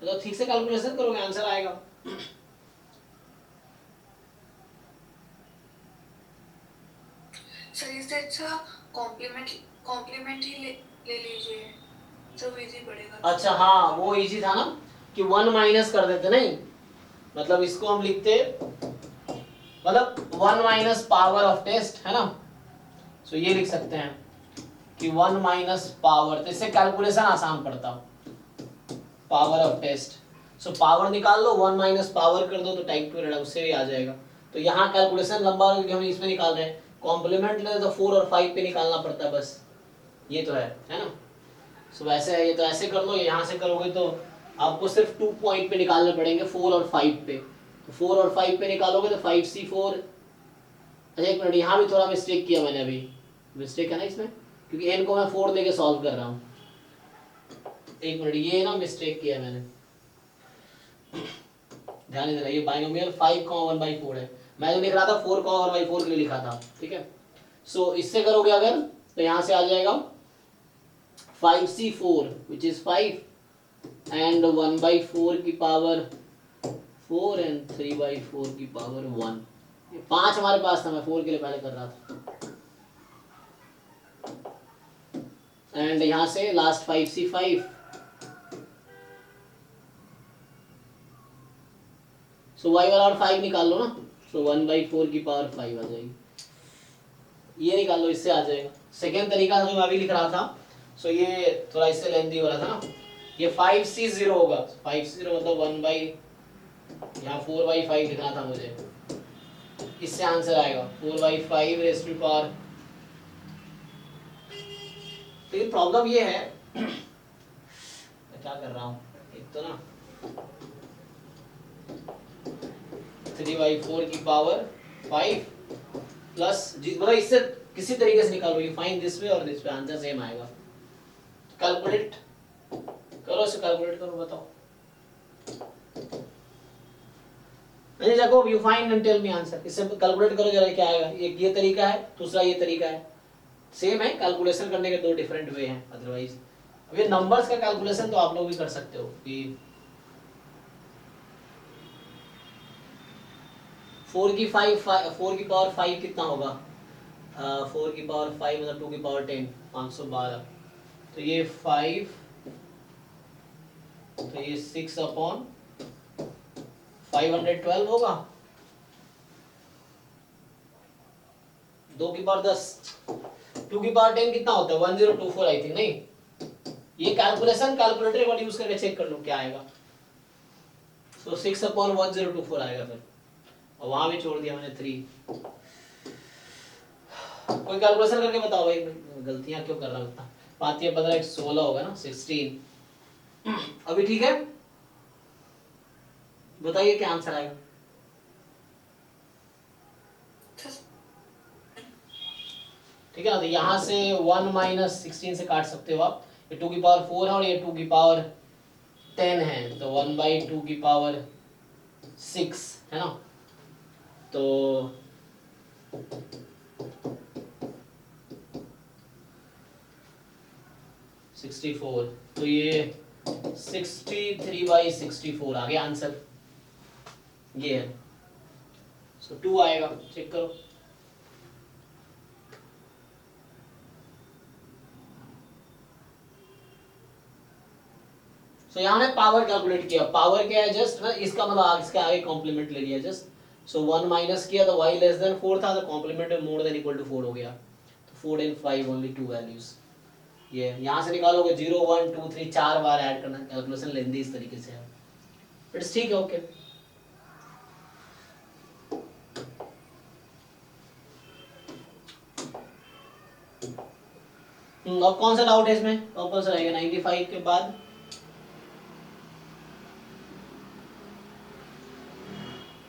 तो ठीक से कैलकुलेशन करोगे आंसर आएगा।
सर इससे अच्छा कॉम्प्लीमेंट ही ले लीजिए, सब इजी पड़ेगा।
अच्छा हाँ वो इजी था ना कि 1 माइनस कर देते, नहीं मतलब इसको हम लिखते मतलब 1 माइनस पावर ऑफ टेस्ट है ना। सो ये लिख सकते हैं कि 1 माइनस पावर, तो इससे कैलकुलेशन आसान पड़ता power of test. So power निकाल लो, 1 माइनस पावर कर दो तो टाइप 2 एरर उससे भी आ जाएगा। तो यहाँ कैलकुलेशन लंबा क्योंकि हम इसमें निकाल रहे हैं, कॉम्प्लीमेंट ले तो 4 और 5 पे निकालना पड़ता है बस, ये तो है ना। सो वैसे है ये, तो ऐसे कर लो, यहाँ से करोगे तो आपको सिर्फ 2 पॉइंट पे निकालने पड़ेंगे 4 और 5 पे। तो 4 और 5 पे निकालोगे तो 5c4। अच्छा एक मिनट, यहाँ भी थोड़ा मिस्टेक किया मैंने, अभी मिस्टेक है ना इसमें, क्योंकि n को मैं 4 लेके सॉल्व कर रहा हूँ। एक मिनट, ये ना मिस्टेक किया मैंने, ध्यान देना। ये बाइनोमियल 5,1/4 है, मैं जो लिख रहा था 4,1/4 के लिए लिखा था, ठीक है। सो इससे करोगे अगर तो यहाँ से आ जाएगा 5c4 विच इज 5 एंड 1/4 की पावर 4 एंड 3/4 की पावर 1। 5 हमारे पास था, मैं 4 के लिए पहले कर रहा था। एंड यहाँ से लास्ट 5c5। सो y वाला और 5 निकाल लो ना, सो 1/4 की पावर 5 आ जाएगी। ये निकाल लो, इससे आ जाएगा। सेकेंड तरीका जो मैं अभी लिख रहा था, सो ये थोड़ा इससे लेंथी हो रहा था ना, ये 5c0 होगा। 5c0 मतलब 1 यहाँ 4/5 लिखना था मुझे, इससे आंसर आएगा 4/5 रेज़ टू पावर। लेकिन प्रॉब्लम ये है मैं क्या कर रहा हूँ, एक तो ना 3/4 की पावर 5 प्लस मतलब इससे किसी तरीके से निकालो, यू फाइंड दिस वे और दिस वे, आंसर सेम आएगा। कैलकुलेट करो, इसे कैलकुलेट करो, बताओ। नहीं Jacob, you find and tell me answer. इससे कैलकुलेट करो जरा क्या आएगा। एक ये तरीका है, दूसरा ये तरीका है, सेम है, कैलकुलेशन करने के 2 डिफरेंट वे हैं। अदरवाइज अब ये नंबर्स का कैलकुलेशन तो आप लोग भी कर सकते हो कि 4 की पावर 5 कितना होगा, 4 की पावर 5 मतलब 2 की पावर 10, 512। तो ये 5, तो ये 6/512 होगा। 2 की पावर 10, 2 की पावर 10 कितना होता है, 1024 आई थिंक, नहीं ये कैलकुलेशन कैलकुलेटर एक बार यूज करके चेक कर लो क्या आएगा। सो 6/1024 आएगा फिर, और वहां भी छोड़ दिया मैंने 3। कोई कैलकुलेशन करके बताओ भाई, गलतियां क्यों कर रहा हूं इतना। 5 या 15 16 होगा ना, 16। अभी ठीक है, बताइए क्या आंसर आएगा। ठीक है ना, तो यहाँ से 1 - 16 से काट सकते हो आप। ये 2 की पावर 4 है और ये 2 की पावर 10 है, तो 1/2 की पावर 6 है ना। तो 64, तो ये 63/64 आ गया आंसर, ये है। सो 2 आएगा, चेक करो। सो यहाँ ने पावर कैलकुलेट किया, पावर क्या है जस्ट ना, इसका मतलब इसके आगे कॉम्प्लीमेंट ले लिया जस्ट। सो 1 माइनस किया तो y लेस देन 4 था, तो complement more than equal to 4 हो गया। तो 4 and 5 ओनली 2 वैल्यूज। ये यहाँ से निकालोगे 0 1 2 3 4 बार ऐड करना, कैलकुलेशन लेंदी इस तरीके से है। इट्स ठीक है, ओके। अब कौन सा डाउट है इसमें, कौन सा रहेगा 95 के बाद?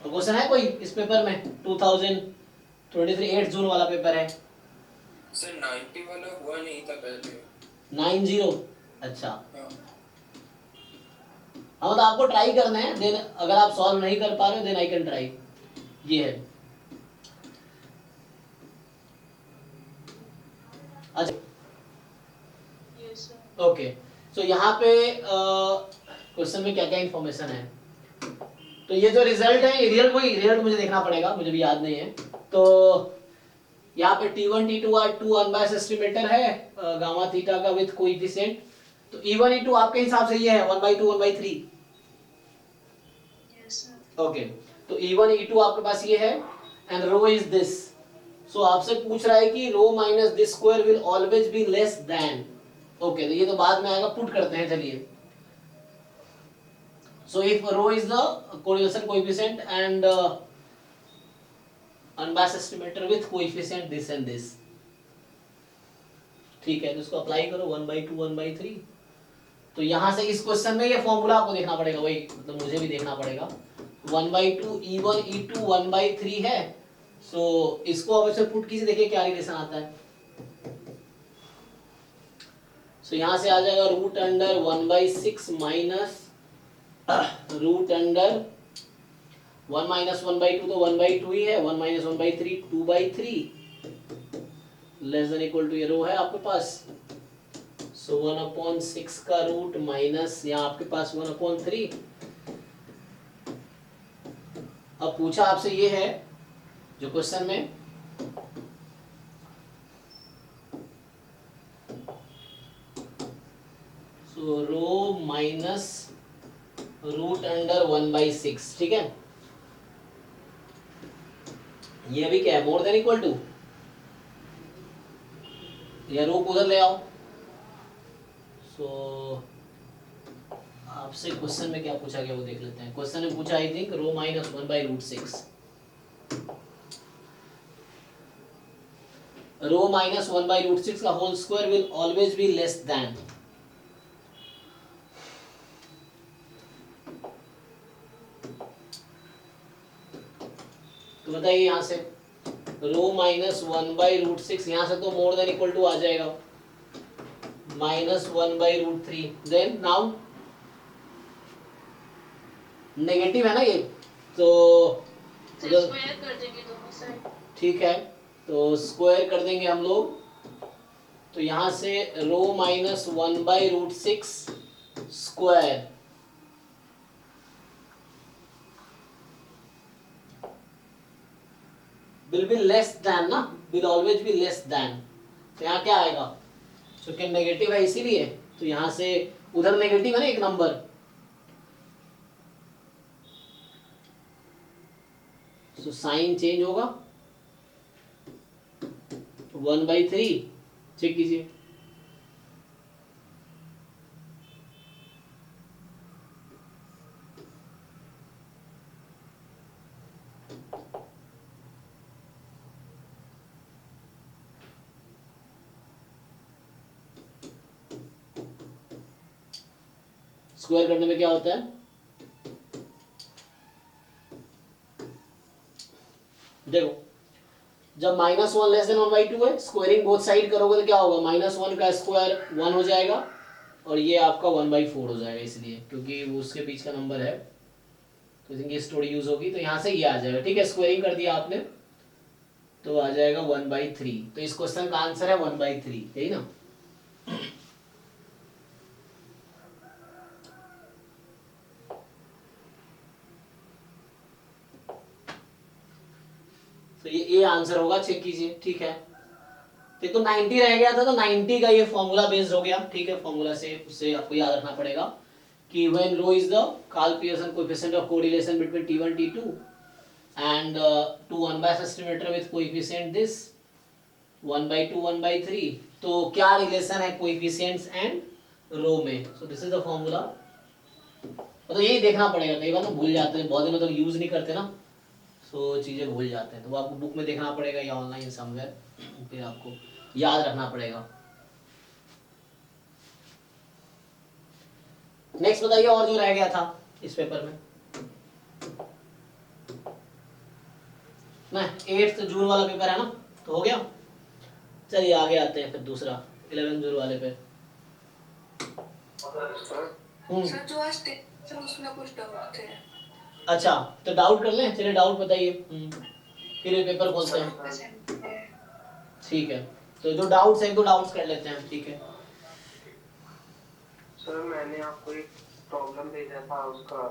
क्वेश्चन है कोई इस पेपर में? 2023 8 जून वाला पेपर है
सर। 90 वाला हुआ नहीं था पहले।
90, अच्छा।
हाँ।
हाँ तो आपको ट्राई करना है, देन अगर आप सॉल्व नहीं कर पा रहे हो देन आई कैन ट्राई, ये है। अच्छा ओके, सो यहाँ पे क्वेश्चन में क्या क्या इंफॉर्मेशन है। तो ये जो रिजल्ट है, ये रिजल्ट मुझे देखना पड़ेगा, मुझे भी याद नहीं है। तो यहाँ पे T1 T2 और 2 अनबायस्ड एस्टिमेटर है गामा थीटा का विद कोएफिशिएंट। तो E1 E2 आपके हिसाब से ये है 1/2 1/3। ओके, तो E1 E2 आपके पास ये है and rho is this. So आपसे पूछ रहा है कि rho minus this square will always be less than. Okay, तो ये तो बाद में आएगा, पुट करते हैं चलिए। So if rho is the correlation coefficient and unbiased estimator with coefficient this and this, ठीक है, तो इसको अप्लाई करो 1/2 1/3। तो यहाँ से इस क्वेश्चन में ये फॉर्मूला आपको देखना पड़ेगा, वही मतलब मुझे भी देखना पड़ेगा। 1/2 E1 E2 1/3 है। सो इसको अब ऐसे पुट कीजिए, देखिए क्या रिलेशन आता है। सो यहाँ से आ जाएगा √अंडर 1/6 माइनस रूट अंडर 1 - 1/2 तो 1/2 ही है, 1 - 1/3 2/3 लेस देन इक्वल टू ये रो है आपके पास। सो 1/6 का रूट माइनस यहाँ आपके पास 1/3। अब पूछा आपसे ये है जो क्वेश्चन में, सो रो माइनस रूट अंडर 1/6, ठीक है। ये अभी क्या है, मोर देन इक्वल टू, या रो को उधर ले आओ। सो आपसे क्वेश्चन में क्या पूछा गया वो देख लेते हैं। क्वेश्चन में पूछा I think rho minus 1/√6, rho minus 1/√6 का whole square will always be less than. तो बताइए यहाँ से रो माइनस 1/√6, यहाँ से तो मोर देन इक्वल टू आ जाएगा माइनस 1/√3। देन नाउ नेगेटिव है ना ये, तो
स्क्वायर कर देंगे दोनों साइड।
ठीक है, तो स्क्वायर कर देंगे हम लोग। तो यहाँ से rho minus 1/√6 square will be less than ना, will always be less than। तो यहाँ क्या आएगा, क्योंकि नेगेटिव है इसीलिए, तो यहाँ से उधर नेगेटिव है ना एक नंबर, तो साइन चेंज होगा 1/3। चेक कीजिए स्क्वायर करने में क्या होता है, देखो जब -1 लेस देन 1/2 है, स्क्वायरिंग बोथ साइड करोगे तो क्या होगा, -1 का स्क्वायर 1 हो जाएगा और ये आपका 1/4 हो जाएगा, इसलिए क्योंकि वो उसके बीच का नंबर है तो आई थिंक ये स्टोरी यूज होगी, तो यहाँ से ये आ जाएगा। ठीक है, स्क्वायरिंग कर दिया आपने तो आ जाएगा 1/3। तो इस क्वेश्चन का आंसर है 1/3, यही ना। तो ये आंसर होगा, चेक कीजिए। ठीक है, देखो 90 रह गया था तो 90 का ये फॉर्मूला बेस्ड हो गया। ठीक है, फॉर्मूला से उससे आपको याद रखना पड़ेगा कि when rho is the Karl Pearson coefficient of correlation between T1 T2 and two unbiased estimator with coefficient this 1/2 1/3, तो क्या रिलेशन है कोएफिशिएंट्स एंड रो में, सो दिस इज द फॉर्मूला। तो यही देखना पड़ेगा, कई बार ना भूल जाते हैं, बहुत दिन मतलब यूज नहीं करते ना, सो चीजें भूल जाते हैं, तो वो आपको बुक में देखना पड़ेगा या ऑनलाइन समवेयर, फिर आपको याद रखना पड़ेगा। नेक्स्ट बताइए और जो रह गया था इस पेपर में ना, 8 जून वाला पेपर है ना, तो हो गया। चलिए आगे आते हैं फिर दूसरा 11 जून वाले पे।
सर जो आज टेस्ट है उसमें कुछ डाउट थे।
अच्छा, तो डाउट कर लें, चलिए डाउट बताइए, फिर ये पेपर खोलते हैं। ठीक है, तो जो डाउट्स हैं, 1-2 डाउट्स कर लेते हैं। ठीक है
सर, मैंने आपको एक प्रॉब्लम भेजा था, उसका